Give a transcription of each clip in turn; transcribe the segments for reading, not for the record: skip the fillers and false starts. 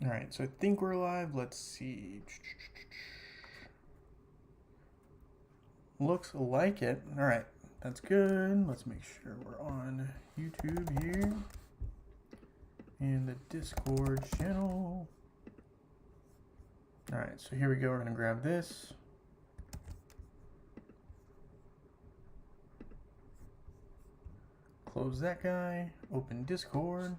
All right, so I think we're live. Let's see. Looks like it. All right, that's good. Let's make sure we're on YouTube here and the Discord channel. All right, so here we go. We're gonna grab this. Close that guy. Open Discord.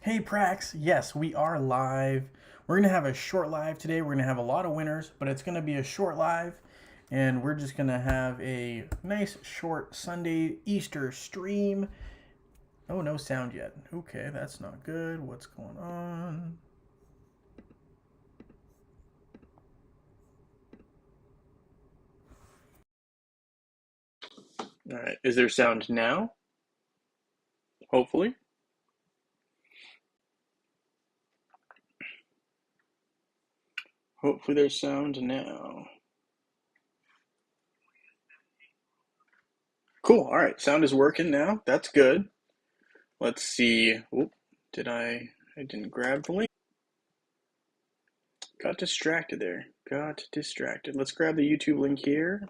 Hey Prax, yes, we are live. We're gonna have a short live today. We're gonna have a lot of winners, but it's gonna be a short live, and we're just gonna have a nice short Sunday Easter stream. Oh, no sound yet. Okay, that's not good. What's going on? All right, is there sound now? Hopefully. Hopefully there's sound now. Cool, all right, sound is working now. That's good. Let's see. Oop, I didn't grab the link. Got distracted there. Got distracted. Let's grab the YouTube link here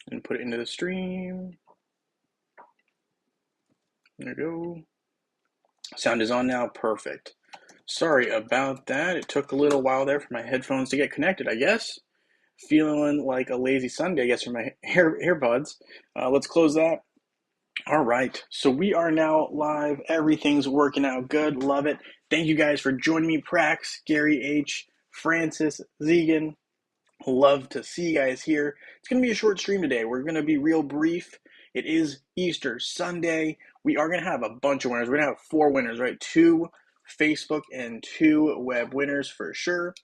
and put it into the stream. There we go. Sound is on now. Perfect. Sorry about that. It took a little while there for my headphones to get connected, I guess. Feeling like a lazy Sunday, I guess, for my earbuds. Let's close that. All right. So we are now live. Everything's working out good. Love it. Thank you guys for joining me. Prax, Gary H., Francis, Zegan. Love to see you guys here. It's going to be a short stream today. We're going to be real brief. It is Easter Sunday. We are going to have a bunch of winners. We're going to have 4 winners, right? 2 Facebook and 2 web winners for sure.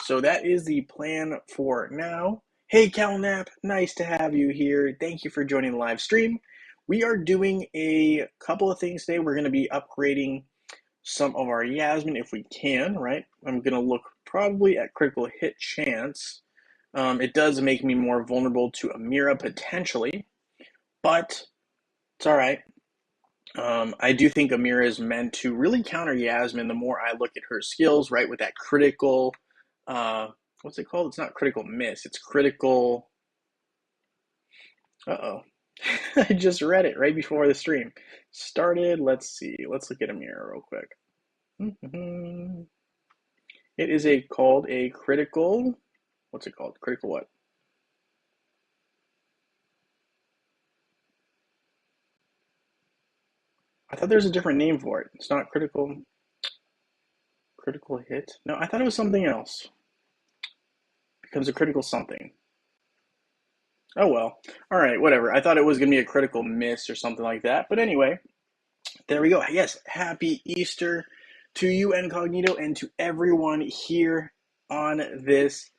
So that is the plan for now. Hey, Calnap, nice to have you here. Thank you for joining the live stream. We are doing a couple of things today. We're going to be upgrading some of our Yasmin if we can, right? I'm going to look probably at critical hit chance. It does make me more vulnerable to Amira potentially, but it's all right. I do think Amira is meant to really counter Yasmin the more I look at her skills, right? With that critical, what's it called? It's not critical miss, it's critical. Uh-oh. I just read it right before the stream started. Let's see. Let's look at Amira real quick. It is called a critical. What's it called? Critical what? I thought there's a different name for it. It's not critical hit. No, I thought it was something else. Becomes a critical something. Oh well. All right, whatever. I thought it was going to be a critical miss or something like that. But anyway, there we go. Yes, happy Easter to you, Incognito, and to everyone here on this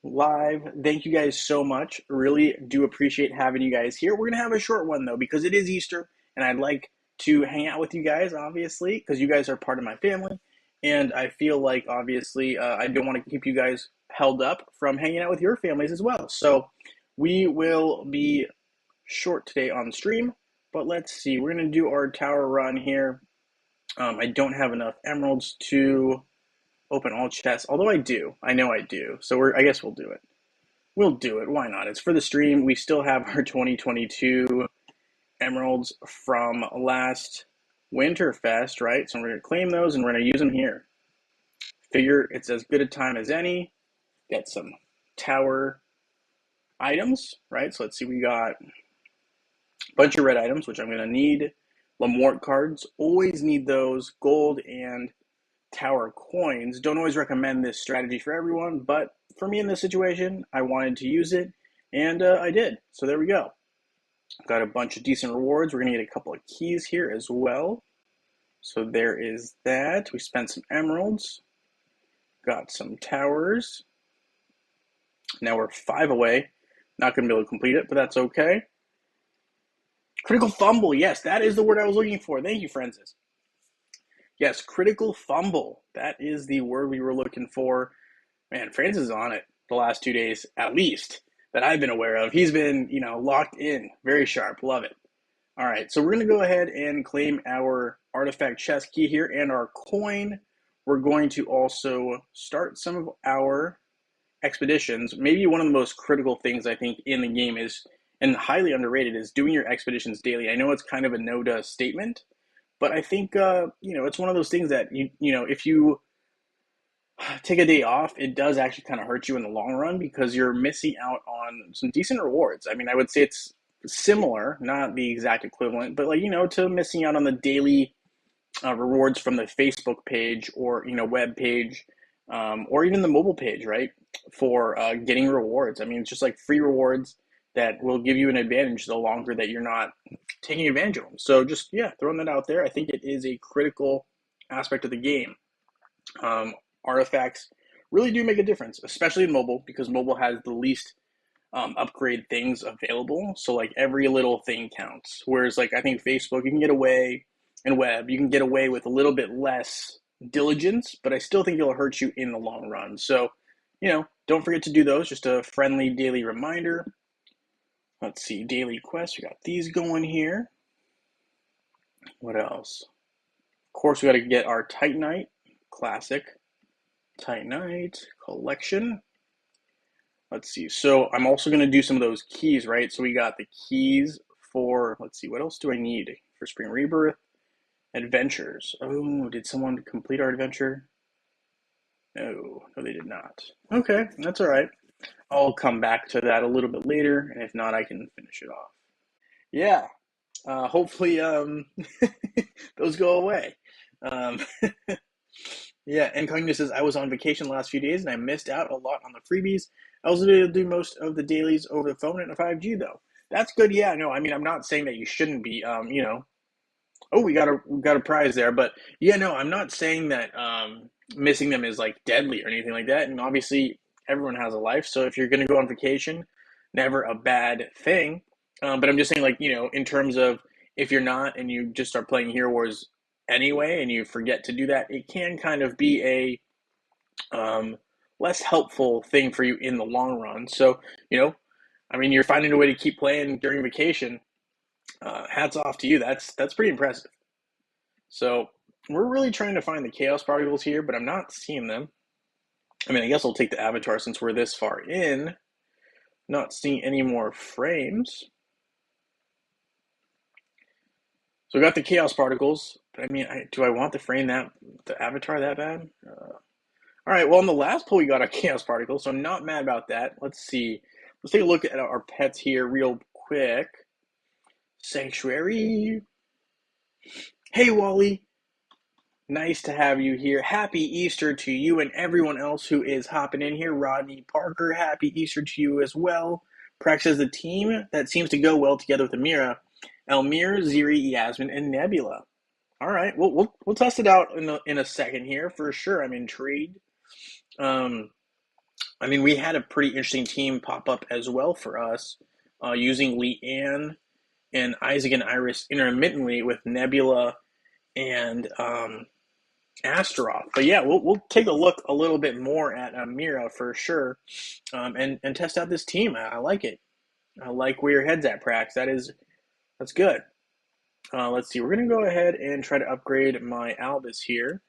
live. Thank you guys so much. Really do appreciate having you guys here. We're going to have a short one, though, because it is Easter, and I'd like to hang out with you guys, obviously, because you guys are part of my family. And I feel like, obviously, I don't want to keep you guys held up from hanging out with your families as well. So we will be short today on stream, but let's see. We're going to do our tower run here. I don't have enough emeralds to open all chests, although I do. I know I do. So I guess we'll do it. We'll do it. Why not? It's for the stream. We still have our 2022 emeralds from last Winterfest, right? So we're going to claim those and we're going to use them here. Figure it's as good a time as any. Get some tower items, right? So let's see, we got a bunch of red items, which I'm going to need. Lamort cards, always need those. Gold and tower coins. Don't always recommend this strategy for everyone, but for me in this situation, I wanted to use it, and I did. So there we go. Got a bunch of decent rewards. We're going to get a couple of keys here as well. So there is that. We spent some emeralds. Got some towers. Now we're 5 away. Not going to be able to complete it, but that's okay. Critical fumble. Yes, that is the word I was looking for. Thank you, Francis. Yes, critical fumble. That is the word we were looking for. Man, Francis is on it the last 2 days, at least. that I've been aware of. He's been, locked in, very sharp. Love it. All right, so we're going to go ahead and claim our artifact chest key here and our coin. We're going to also start some of our expeditions. Maybe one of the most critical things I think in the game is, and highly underrated, is doing your expeditions daily. I know it's kind of a no-duh statement, but I think it's one of those things that if you take a day off, it does actually kind of hurt you in the long run because you're missing out on some decent rewards. I mean, I would say it's similar, not the exact equivalent, but to missing out on the daily rewards from the Facebook page or web page, or even the mobile page, right? For getting rewards. I mean, it's just like free rewards that will give you an advantage the longer that you're not taking advantage of them. So just throwing that out there. I think it is a critical aspect of the game. Artifacts really do make a difference, especially in mobile, because mobile has the least upgrade things available. So like every little thing counts. Whereas like I think Facebook, you can get away, and web, you can get away with a little bit less diligence, but I still think it'll hurt you in the long run. So, don't forget to do those. Just a friendly daily reminder. Let's see, daily quests. We got these going here. What else? Of course, we got to get our Titanite, classic Titanite collection. Let's see. So I'm also going to do some of those keys, right? So we got the keys for, let's see, what else do I need for Spring Rebirth? Adventures. Oh, did someone complete our adventure? No, they did not. Okay, that's all right. I'll come back to that a little bit later, and if not, I can finish it off. Yeah, hopefully those go away. Um, yeah, Incognito says, I was on vacation the last few days, and I missed out a lot on the freebies. I was able to do most of the dailies over the phone and a 5G, though. That's good. Yeah, no, I mean, I'm not saying that you shouldn't be, oh, we got a prize there, but no, I'm not saying that missing them is like deadly or anything like that. And obviously, everyone has a life, so if you're going to go on vacation, never a bad thing. But I'm just saying, like in terms of if you're not and you just start playing Hero Wars anyway, and you forget to do that, it can kind of be a less helpful thing for you in the long run. So I mean, you're finding a way to keep playing during vacation. Hats off to you. That's pretty impressive. So we're really trying to find the chaos particles here, but I'm not seeing them. I mean, I guess I'll take the avatar since we're this far in. Not seeing any more frames. So we got the chaos particles, but I mean, do I want the avatar that bad? All right, well, in the last pull, we got a chaos particle, so I'm not mad about that. Let's see. Let's take a look at our pets here real quick. Sanctuary. Hey, Wally. Nice to have you here. Happy Easter to you and everyone else who is hopping in here. Rodney Parker, happy Easter to you as well. Prax is a team that seems to go well together with Amira. Elmir, Ziri, Yasmin, and Nebula. All right, we'll test it out in a second here for sure. I'm intrigued. I mean, we had a pretty interesting team pop up as well for us, using Leanne and Isaac and Iris intermittently with Nebula and Astaroth. But yeah, we'll take a look a little bit more at Amira for sure, and test out this team. I like it. I like where your head's at, Prax. That's good. Let's see. We're gonna go ahead and try to upgrade my Albus here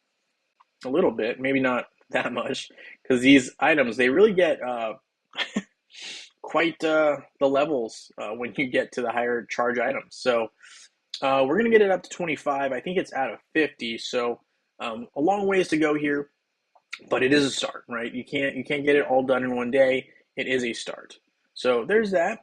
a little bit. Maybe not that much, because these items, they really get quite the levels when you get to the higher charge items. So we're gonna get it up to 25. I think it's out of 50. So a long ways to go here, but it is a start, right? You can't get it all done in one day. It is a start. So there's that.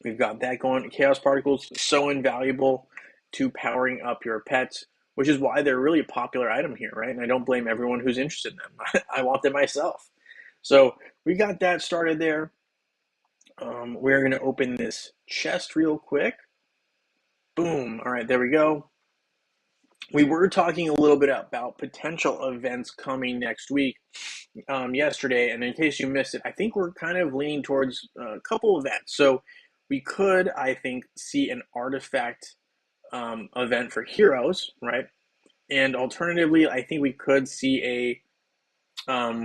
We've got that going. Chaos particles, so invaluable to powering up your pets, which is why they're really a popular item here, right? And I don't blame everyone who's interested in them. I want them myself. So we got that started there. We're going to open this chest real quick. Boom. All right, there we go. We were talking a little bit about potential events coming next week yesterday, and in case you missed it, I think we're kind of leaning towards a couple events. So we could, I think, see an artifact event for heroes, right? And alternatively, I think we could see a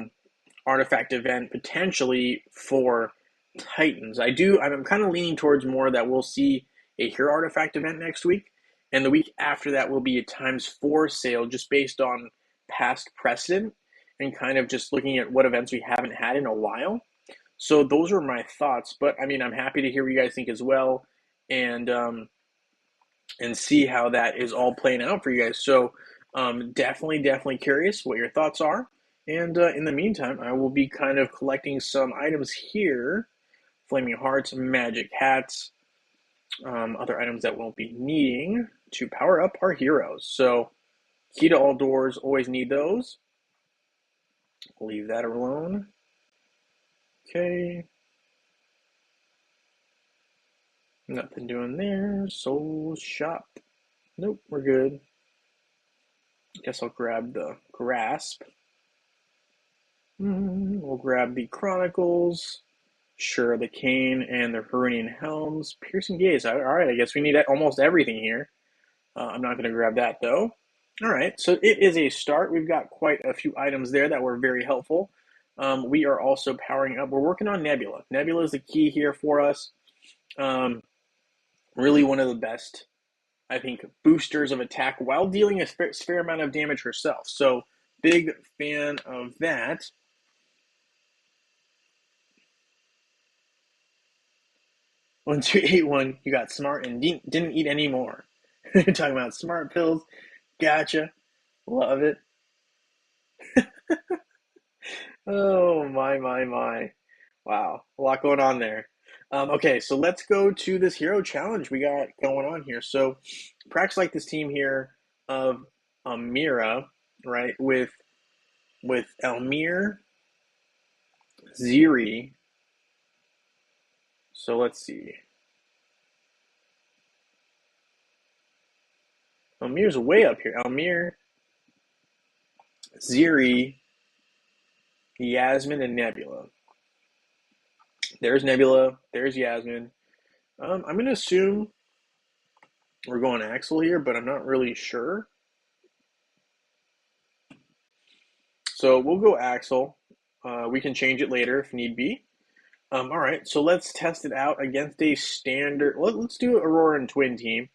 artifact event potentially for Titans. I'm kind of leaning towards more that we'll see a Hero Artifact event next week, and the week after that will be a ×4 sale just based on past precedent and kind of just looking at what events we haven't had in a while. So those are my thoughts, but I mean, I'm happy to hear what you guys think as well, and see how that is all playing out for you guys. So definitely curious what your thoughts are. And in the meantime, I will be kind of collecting some items here. Flaming Hearts, Magic Hats, other items that we'll be needing to power up our heroes. So key to all doors, always need those. Leave that alone. Okay. Nothing doing there. Soul Shop. Nope, we're good. Guess I'll grab the Grasp. We'll grab the Chronicles. Sure, the Cane and the Herunian Helms. Piercing Gaze. All right, I guess we need almost everything here. I'm not going to grab that, though. All right, so it is a start. We've got quite a few items there that were very helpful. We are also powering up. We're working on Nebula. Nebula is the key here for us. Really one of the best, I think, boosters of attack while dealing a fair amount of damage herself. So big fan of that. 1281, you got smart and didn't eat any more. You're talking about smart pills. Gotcha. Love it. Oh, my. Wow, a lot going on there. Okay, so let's go to this hero challenge we got going on here. So, Prax like this team here of Amira, right, with Elmir, Ziri. So let's see. Elmir's way up here. Elmir, Ziri, Yasmin, and Nebula. There's Nebula. There's Yasmin. I'm going to assume we're going Axel here, but I'm not really sure. So we'll go Axel. We can change it later if need be. All right, so let's test it out against a standard. Let's do Aurora and Twin Team,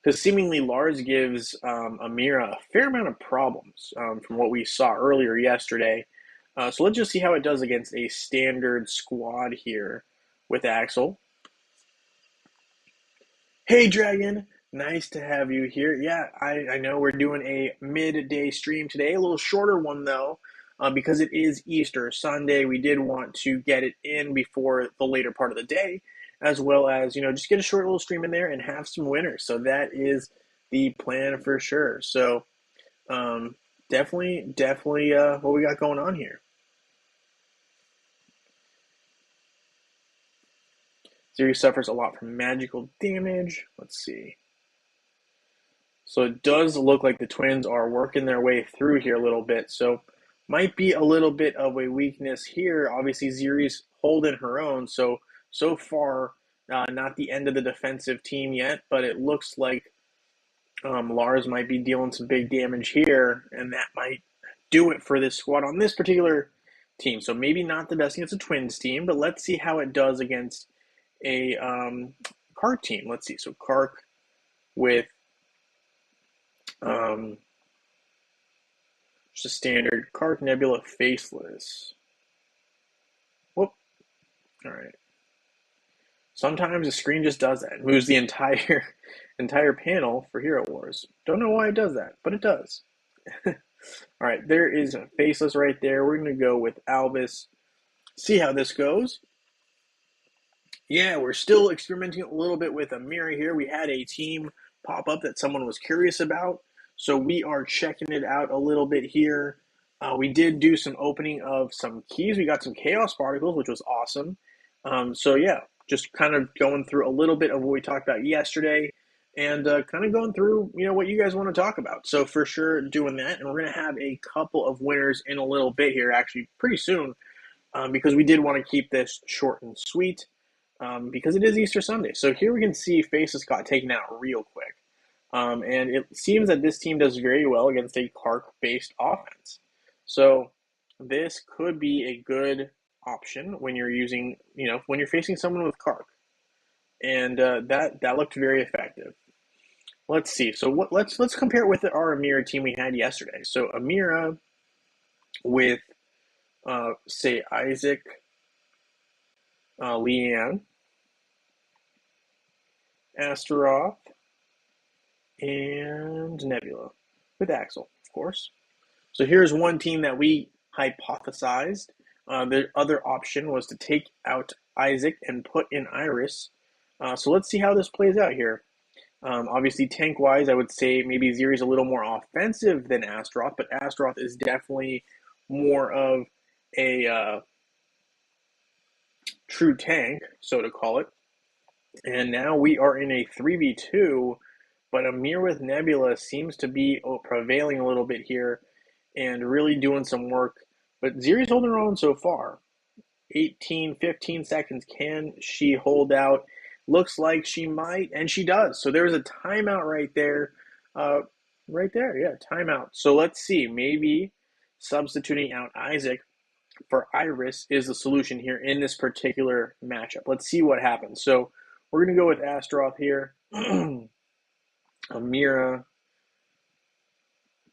because seemingly Lars gives Amira a fair amount of problems from what we saw earlier yesterday. So let's just see how it does against a standard squad here with Axel. Hey, Dragon. Nice to have you here. Yeah, I know we're doing a midday stream today, a little shorter one, though, because it is Easter Sunday. We did want to get it in before the later part of the day, as well as, just get a short little stream in there and have some winners. So that is the plan for sure. So definitely what we got going on here. Ziri suffers a lot from magical damage. Let's see. So it does look like the Twins are working their way through here a little bit. So might be a little bit of a weakness here. Obviously, Ziri's holding her own. So far, not the end of the defensive team yet, but it looks like Lars might be dealing some big damage here, and that might do it for this squad on this particular team. So maybe not the best against a Twins team, but let's see how it does against a Kark team. Let's see. So Kark with just a standard Kark Nebula Faceless. Whoop. All right. Sometimes the screen just does that. It moves the entire panel for Hero Wars. Don't know why it does that, but it does. All right, there is a Faceless right there. We're going to go with Albus. See how this goes. Yeah, we're still experimenting a little bit with Amira here. We had a team pop up that someone was curious about, so we are checking it out a little bit here. We did do some opening of some keys. We got some Chaos Particles, which was awesome. So yeah, just kind of going through a little bit of what we talked about yesterday and kind of going through, what you guys want to talk about. So for sure doing that, and we're going to have a couple of winners in a little bit here, actually pretty soon, because we did want to keep this short and sweet. Because it is Easter Sunday. So here we can see Faceless got taken out real quick. And it seems that this team does very well against a Kark-based offense. So this could be a good option when you're using, when you're facing someone with Kark. And that looked very effective. Let's see. So let's compare it with our Amira team we had yesterday. So Amira with say Isaac, Leanne, Astaroth, and Nebula with Axel, of course. So here's one team that we hypothesized. The other option was to take out Isaac and put in Iris. So let's see how this plays out here. Obviously, tank-wise, I would say maybe Ziri's a little more offensive than Astaroth, but Astaroth is definitely more of a true tank, so to call it. And now we are in a 3v2, but Amir with Nebula seems to be prevailing a little bit here and really doing some work. But Ziri's holding her own so far. 18, 15 seconds. Can she hold out? Looks like she might, and she does. So there's a timeout right there. Timeout. So let's see. Maybe substituting out Isaac for Iris is the solution here in this particular matchup. Let's see what happens. So we're going to go with Astaroth here. Amira,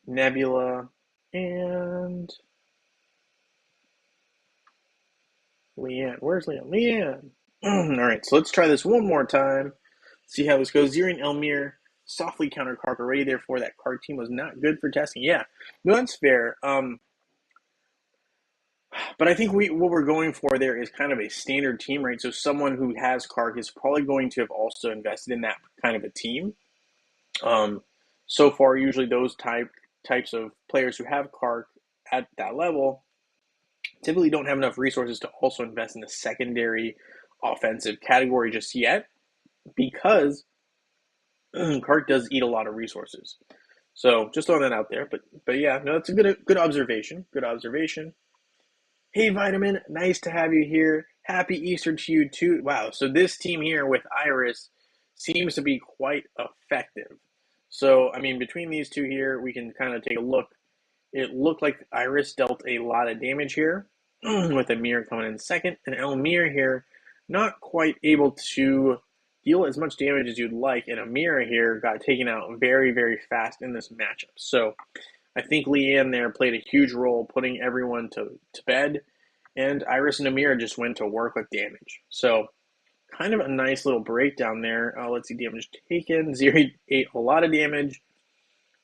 Nebula, and Leanne. Where's Leanne? Leanne. All right, so let's try this one more time. See how this goes. Ziri and Elmir softly countered Kark already. Therefore, that Kark team was not good for testing. Yeah, no, that's fair. But I think what we're going for there is kind of a standard team, right? So someone who has Kark is probably going to have also invested in that kind of a team. So far, usually those types of players who have Kark at that level typically don't have enough resources to also invest in the secondary offensive category just yet, because Kark does eat a lot of resources. So just throwing that out there. But yeah, no, that's a good observation. Good observation. Hey, Vitamin, nice to have you here. Happy Easter to you too. Wow, so this team here with Iris seems to be quite effective. So, I mean, between these two here, we can kind of take a look. It looked like Iris dealt a lot of damage here, with Amir coming in second, and Elmir here not quite able to deal as much damage as you'd like, and Amir here got taken out very, very fast in this matchup. So I think Leanne there played a huge role putting everyone to bed, and Iris and Amir just went to work with damage. So kind of a nice little breakdown there. Let's see, damage taken. Ziri ate a lot of damage.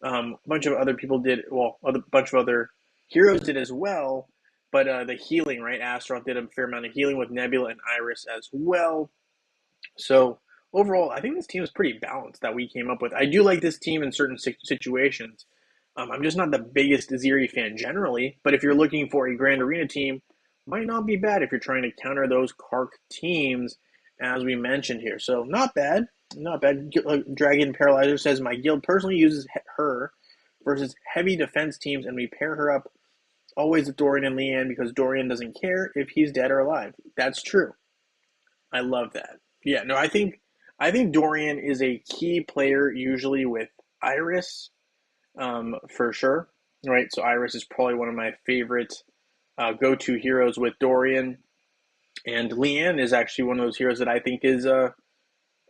A bunch of other people did, a bunch of other heroes did as well, but the healing, right? Astaroth did a fair amount of healing with Nebula and Iris as well. So overall, I think this team is pretty balanced that we came up with. I do like this team in certain situations. I'm just not the biggest Ziri fan generally, but if you're looking for a Grand Arena team, might not be bad if you're trying to counter those Kark teams, as we mentioned here. So not bad. Not bad. Dragon Paralyzer says, my guild personally uses her versus heavy defense teams, and we pair her up always with Dorian and Leanne because Dorian doesn't care if he's dead or alive. That's true. I love that. Yeah, no, I think Dorian is a key player usually with Iris, for sure. Right, so Iris is probably one of my favorite go-to heroes with Dorian, and Leanne is actually one of those heroes that I think is I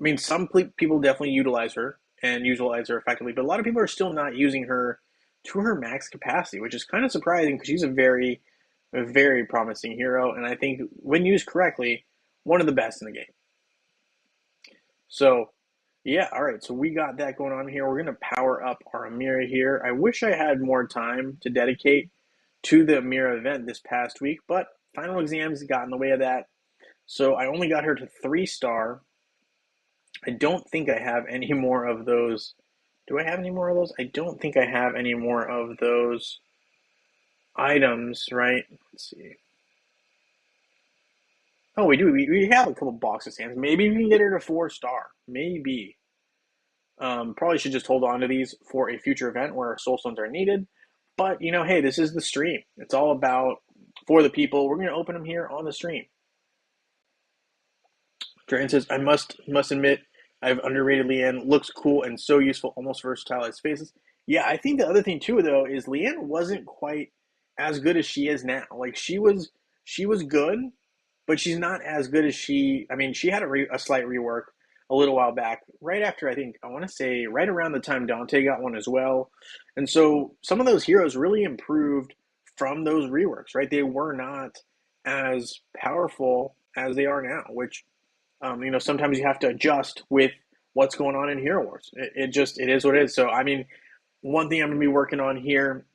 mean, some people definitely utilize her effectively, but a lot of people are still not using her to her max capacity, which is kind of surprising because she's a very promising hero, and I think when used correctly, one of the best in the game. So, yeah, all right, so we got that going on here. We're going to power up our Amira here. I wish I had more time to dedicate to the Amira event this past week, but final exams got in the way of that. So I only got her to 3-star. I don't think I have any more of those. Do I have any more of those? I don't think I have any more of those items, right? Let's see. Oh, we do. We have a couple boxes stands. Maybe we can get her to 4-star. Maybe. Probably should just hold on to these for a future event where soul stones are needed. But, hey, this is the stream. It's all about for the people. We're going to open them here on the stream. Dragon says, I must admit, I've underrated Leanne. Looks cool and so useful, almost versatile as faces. Yeah, I think the other thing too, though, is Leanne wasn't quite as good as she is now. Like, she was she was good, but she's not as good as I mean, she had a slight rework a little while back, right after I want to say right around the time Dante got one as well. And so some of those heroes really improved from those reworks, right? They were not as powerful as they are now, which sometimes you have to adjust with what's going on in Hero Wars. It is what it is. So I mean, one thing I'm going to be working on here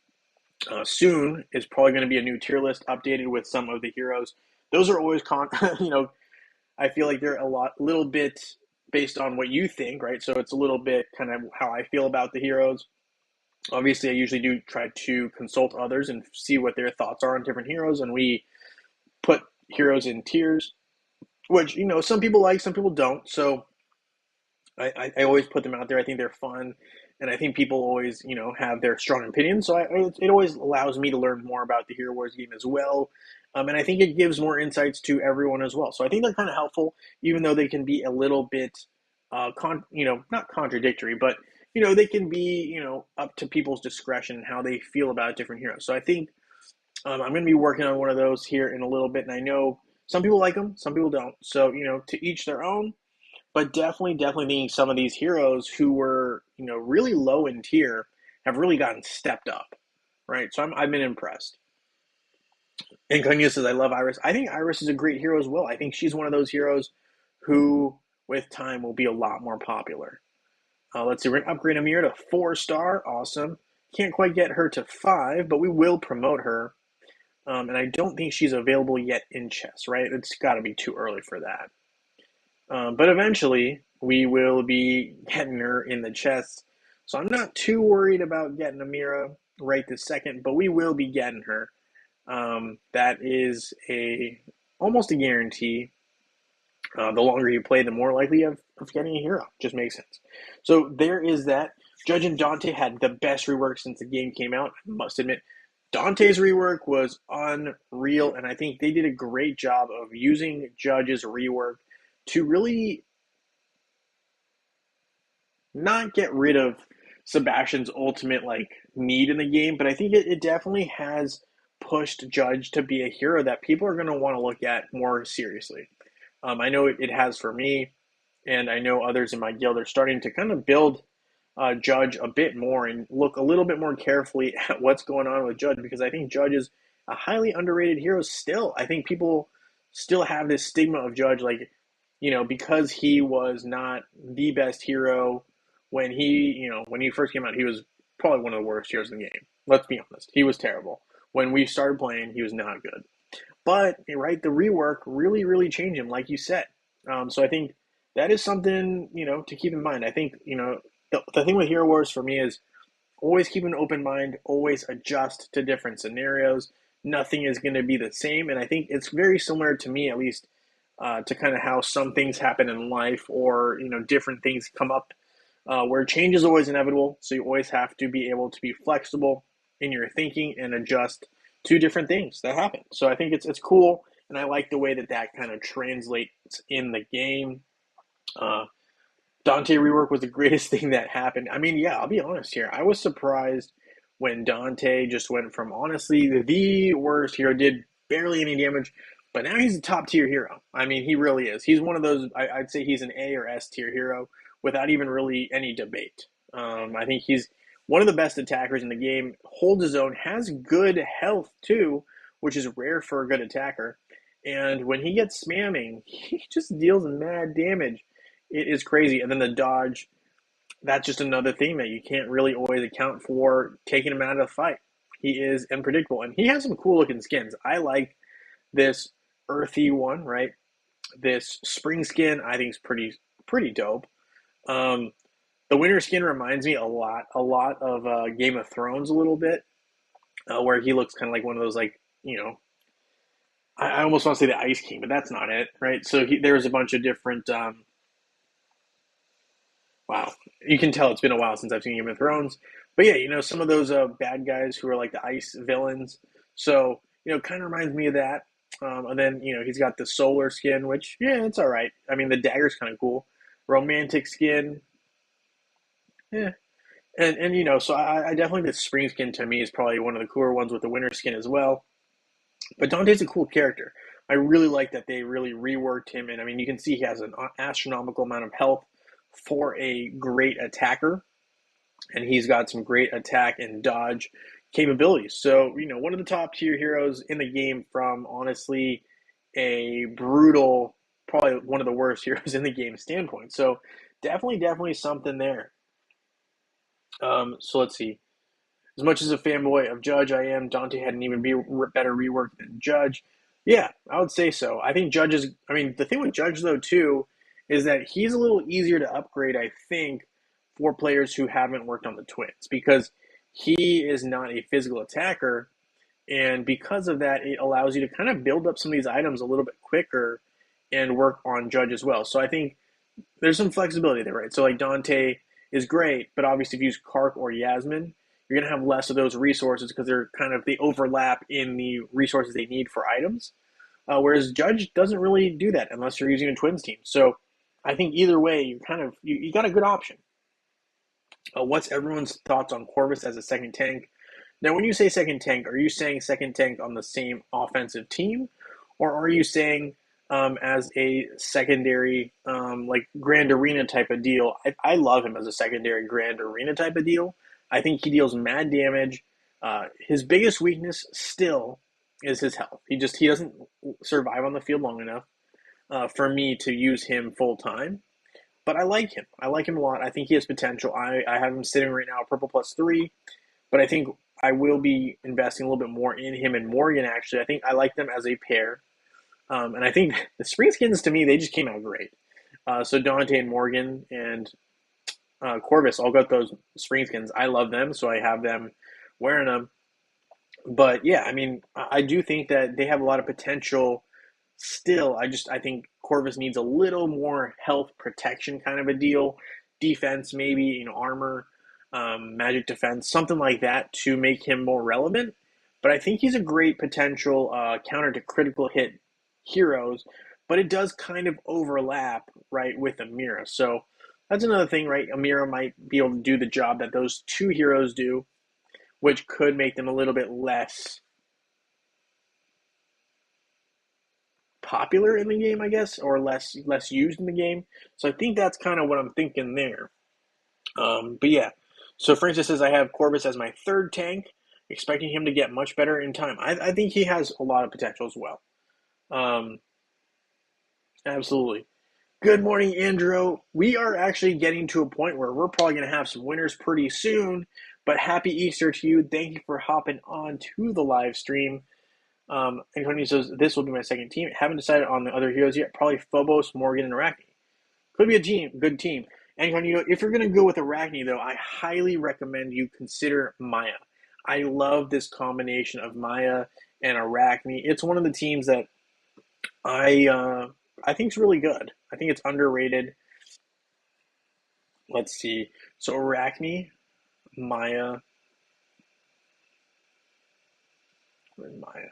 soon is probably going to be a new tier list updated with some of the heroes. Those are always I feel like they're little bit based on what you think, right? So it's a little bit kind of how I feel about the heroes. Obviously, I usually do try to consult others and see what their thoughts are on different heroes, and we put heroes in tiers, which some people like, some people don't. So I always put them out there. I think they're fun, and I think people always have their strong opinions. So it always allows me to learn more about the Hero Wars game as well, and I think it gives more insights to everyone as well. So I think they're kind of helpful, even though they can be a little bit, not contradictory, but they can be up to people's discretion how they feel about different heroes. So I think I'm going to be working on one of those here in a little bit, and I know some people like them, some people don't. So to each their own, but definitely thinking some of these heroes who were really low in tier have really gotten stepped up, right? So I've been impressed. And Kanya says, I love Iris. I think Iris is a great hero as well. I think she's one of those heroes who, with time, will be a lot more popular. Let's see, we're going to upgrade Amir to 4-star. Awesome. Can't quite get her to 5, but we will promote her. And I don't think she's available yet in chess, right? It's got to be too early for that. But eventually, we will be getting her in the chest. So I'm not too worried about getting Amira right this second, but we will be getting her. That is almost a guarantee. The longer you play, the more likely of getting a hero. Just makes sense. So there is that. Judge and Dante had the best rework since the game came out. I must admit, Dante's rework was unreal, and I think they did a great job of using Judge's rework to really not get rid of Sebastian's ultimate need in the game, but I think it definitely has pushed Judge to be a hero that people are going to want to look at more seriously. I know it has for me, and I know others in my guild are starting to kind of build Judge a bit more and look a little bit more carefully at what's going on with Judge, because I think Judge is a highly underrated hero still. I think people still have this stigma of Judge, because he was not the best hero when he first came out. He was probably one of the worst heroes in the game. Let's be honest, he was terrible. When we started playing, he was not good. But right, the rework really changed him, like you said. So I think that is something to keep in mind. I think the thing with Hero Wars for me is always keep an open mind, always adjust to different scenarios. Nothing is going to be the same, and I think it's very similar to me, at least, to kind of how some things happen in life, or different things come up where change is always inevitable. So you always have to be able to be flexible in your thinking and adjust to different things that happen. So I think it's cool, and I like the way that kind of translates in the game. Dante rework was the greatest thing that happened. I mean, yeah, I'll be honest here. I was surprised when Dante just went from honestly the worst hero, did barely any damage, but now he's a top tier hero. I mean, he really is. He's one of those, I'd say he's an A or S tier hero without even really any debate. I think he's one of the best attackers in the game, holds his own, has good health too, which is rare for a good attacker. And when he gets spamming, he just deals mad damage. It is crazy. And then the dodge, that's just another thing that you can't really always account for taking him out of the fight. He is unpredictable. And he has some cool looking skins. I like this earthy one, right? This spring skin I think is pretty dope. Um, the winter skin reminds me a lot of Game of Thrones a little bit, where he looks kind of like one of those I almost want to say the Ice King, but that's not it, right? So there's a bunch of different wow, you can tell it's been a while since I've seen Game of Thrones. But yeah, some of those bad guys who are like the ice villains. So kind of reminds me of that. And then he's got the solar skin, which yeah, it's all right. I mean, the dagger's kind of cool. Romantic skin, yeah. And so I definitely, the spring skin to me is probably one of the cooler ones with the winter skin as well. But Dante's a cool character. I really like that they really reworked him, and I mean, you can see he has an astronomical amount of health for a great attacker, and he's got some great attack and dodge capabilities. So, one of the top tier heroes in the game from honestly a brutal, probably one of the worst heroes in the game standpoint. So, definitely something there. So let's see. As much as a fanboy of Judge I am, Dante had an even better rework than Judge. Yeah, I would say so. I think Judge is. I mean, the thing with Judge though too is that he's a little easier to upgrade. I think for players who haven't worked on the twins because he is not a physical attacker, and because of that, it allows you to kind of build up some of these items a little bit quicker and work on Judge as well. So I think there's some flexibility there, right? So like Dante is great, but obviously if you use Kark or Yasmin, you're gonna have less of those resources because they overlap in the resources they need for items. Whereas Judge doesn't really do that unless you're using a twins team. So I think either way, you got a good option. What's everyone's thoughts on Corvus as a second tank? Now, when you say second tank, are you saying second tank on the same offensive team, or are you saying as a secondary, like Grand Arena type of deal? I love him as a secondary Grand Arena type of deal. I think he deals mad damage. His biggest weakness still is his health. He doesn't survive on the field long enough for me to use him full time. But I like him. I like him a lot. I think he has potential. I have him sitting right now at purple +3, but I think I will be investing a little bit more in him and Morgan, actually. I think I like them as a pair. And I think the spring skins, to me, they just came out great. So Dante and Morgan and Corvus all got those spring skins. I love them, so I have them wearing them. But yeah, I mean, I do think that they have a lot of potential still. I think Corvus needs a little more health protection kind of a deal. Defense, maybe, armor, magic defense, something like that to make him more relevant. But I think he's a great potential counter to critical hit heroes, but it does kind of overlap, right, with Amira. So that's another thing, right? Amira might be able to do the job that those two heroes do, which could make them a little bit less popular in the game, I guess, or less used in the game. So I think that's kind of what I'm thinking there. But yeah, so Francis says I have Corvus as my third tank, expecting him to get much better in time. I think he has a lot of potential as well. Um, Absolutely. Good morning, Andrew. We are actually getting to a point where we're probably going to have some winners pretty soon. But happy Easter to you. Thank you for hopping on to the live stream. Antonio says, this will be my second team. Haven't decided on the other heroes yet. Probably Phobos, Morgan, and Arachne. Could be a good team. Antonio, if you're going to go with Arachne, though, I highly recommend you consider Maya. I love this combination of Maya and Arachne. It's one of the teams that I think is really good. I think it's underrated. Let's see. So Arachne, Maya, where's Maya?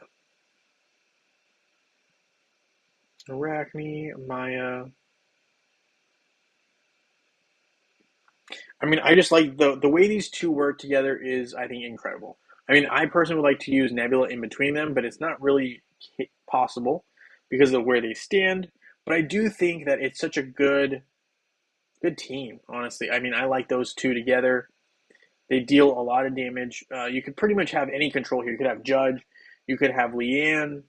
Arachne, Maya. I mean, I just like the way these two work together is, I think, incredible. I mean, I personally would like to use Nebula in between them, but it's not really possible because of where they stand. But I do think that it's such a good team, honestly. I mean, I like those two together. They deal a lot of damage. You could pretty much have any control here. You could have Judge, you could have Leanne,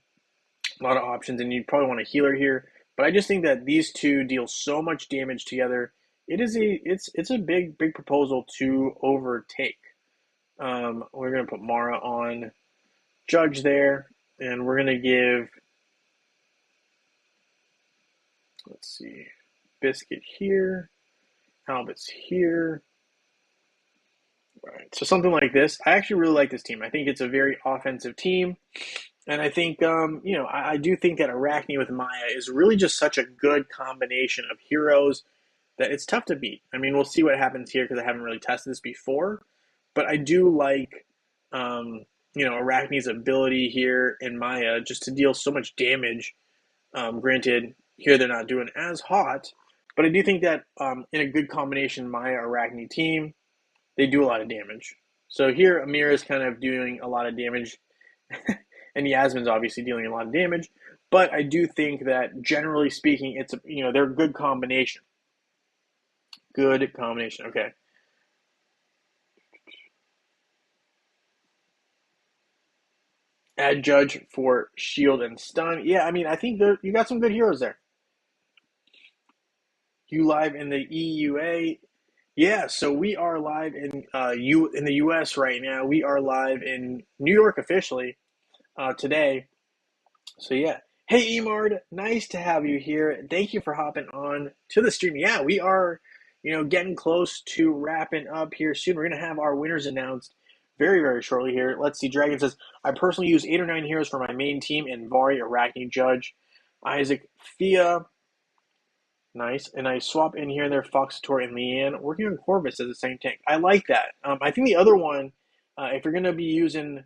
a lot of options, and you'd probably want a healer here. But I just think that these two deal so much damage together. It's a big proposal to overtake. We're gonna put Mara on Judge there, and we're gonna give, let's see, Biscuit here, Albus here. Right. So something like this. I actually really like this team. I think it's a very offensive team. And I think, I do think that Arachne with Maya is really just such a good combination of heroes that it's tough to beat. I mean, we'll see what happens here because I haven't really tested this before. But I do like, Arachne's ability here in Maya just to deal so much damage. Granted, here they're not doing as hot. But I do think that in a good combination Maya Arachne team, they do a lot of damage. So here Amira is kind of doing a lot of damage. and Yasmin's obviously dealing a lot of damage. But I do think that generally speaking, it's they're a good combination. Good combination. Okay. Add Judge for shield and stun. Yeah, I mean, I think you got some good heroes there. You live in the EUA. Yeah, so we are live in the US right now. We are live in New York officially today. So yeah. Hey Emard, nice to have you here. Thank you for hopping on to the stream. Yeah, we are, getting close to wrapping up here soon. We're gonna have our winners announced very, very shortly here. Let's see. Dragon says, I personally use 8 or 9 heroes for my main team in Vari, Arachne, Judge, Isaac, Thea. Nice. And I swap in here and there Foxator and Leanne, working on Corvus as the same tank. I like that. I think the other one, if you're going to be using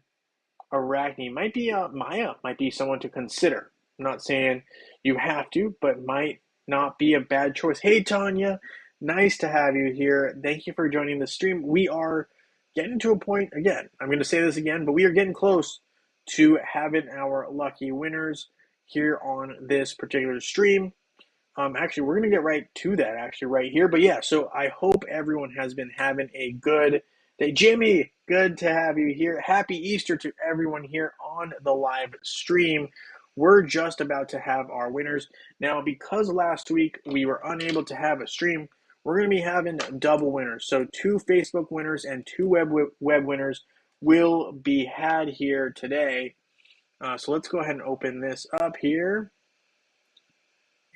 Arachne, might be Maya, might be someone to consider. I'm not saying you have to, but might not be a bad choice. Hey, Tanya. Nice to have you here. Thank you for joining the stream. We are getting to a point, again, I'm going to say this again, but we are getting close to having our lucky winners here on this particular stream. Actually, we're going to get right to that actually right here. But yeah, so I hope everyone has been having a good day. Jimmy, good to have you here. Happy Easter to everyone here on the live stream. We're just about to have our winners. Now, because last week we were unable to have a stream, we're going to be having double winners. So 2 Facebook winners and 2 web winners will be had here today. So let's go ahead and open this up here.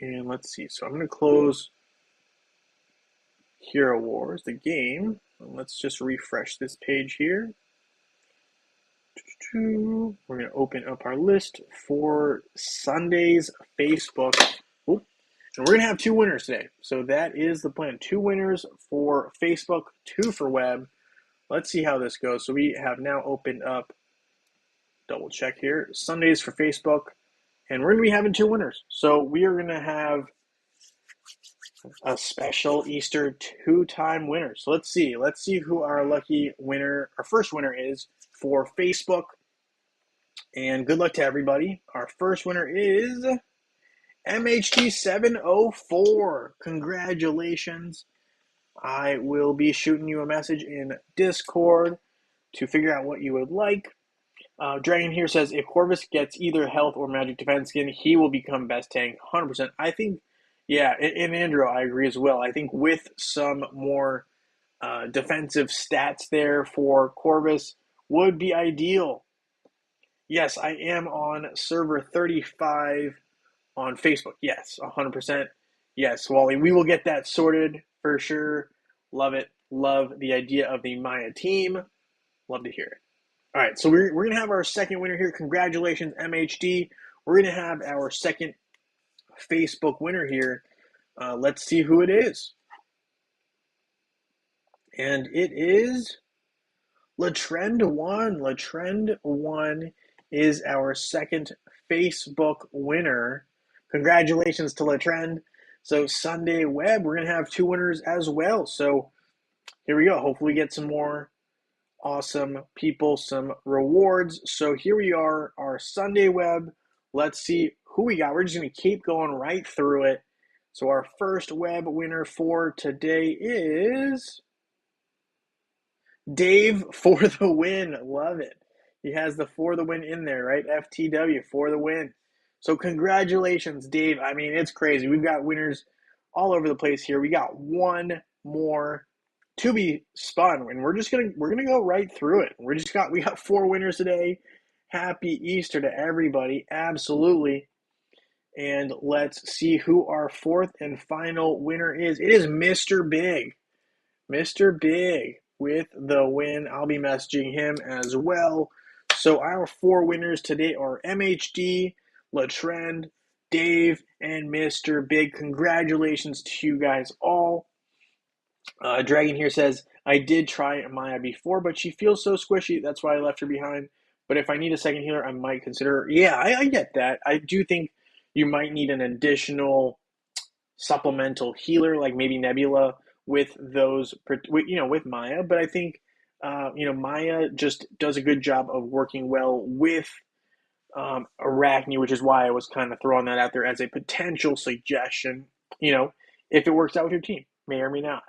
And let's see. So I'm going to close Hero Wars, the game. Let's just refresh this page here. We're going to open up our list for Sunday's Facebook. And we're going to have 2 winners today. So that is the plan. 2 winners for Facebook, 2 for web. Let's see how this goes. So we have now opened up, double check here, Sundays for Facebook. And we're going to be having 2 winners. So we are going to have a special Easter 2-time winner. So let's see. Let's see who our lucky winner, our first winner is for Facebook. And good luck to everybody. Our first winner is MHT704. Congratulations. I will be shooting you a message in Discord to figure out what you would like. Dragon here says, if Corvus gets either health or magic defense skin, he will become best tank 100%. I think, yeah, and Andrew, I agree as well. I think with some more defensive stats there for Corvus would be ideal. Yes, I am on server 35 on Facebook. Yes, 100%. Yes, Wally, we will get that sorted for sure. Love it. Love the idea of the Maya team. Love to hear it. All right, so we're going to have our second winner here. Congratulations, MHD. We're going to have our second Facebook winner here. Let's see who it is. And it is Latrend1. Latrend1 is our second Facebook winner. Congratulations to Latrend. So Sunday Web, we're going to have 2 winners as well. So here we go. Hopefully we get some more awesome people, some rewards. So here we are, our Sunday Web. Let's see who we got. We're just going to keep going right through it. So our first web winner for today is Dave for the win. Love it. He has the for the win in there, right? FTW for the win. So congratulations, Dave. I mean, it's crazy. We've got winners all over the place here. We got 1 more to be spun, and we're gonna go right through it. We got 4 winners today. Happy Easter to everybody, absolutely. And let's see who our 4th and final winner is. It is Mr. Big. Mr. Big with the win. I'll be messaging him as well. So our 4 winners today are MHD, Latrend, Dave, and Mr. Big. Congratulations to you guys all. Dragon here says, I did try Maya before, but she feels so squishy. That's why I left her behind. But if I need a second healer, I might consider her. Yeah, I get that. I do think you might need an additional supplemental healer, like maybe Nebula with those, with Maya. But I think, Maya just does a good job of working well with Arachne, which is why I was kind of throwing that out there as a potential suggestion. You know, if it works out with your team, may or may not.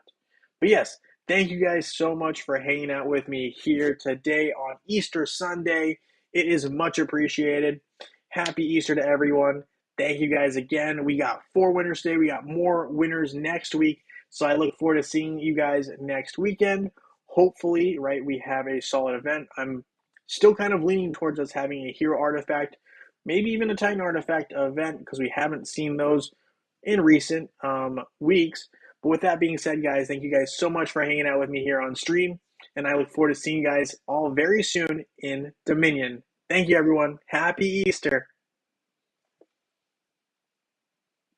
But yes, thank you guys so much for hanging out with me here today on Easter Sunday. It is much appreciated. Happy Easter to everyone. Thank you guys again. We got 4 winners today. We got more winners next week. So I look forward to seeing you guys next weekend. Hopefully, right, we have a solid event. I'm still kind of leaning towards us having a hero artifact, maybe even a Titan artifact event, because we haven't seen those in recent weeks. But with that being said, guys, thank you guys so much for hanging out with me here on stream. And I look forward to seeing you guys all very soon in Dominion. Thank you, everyone. Happy Easter.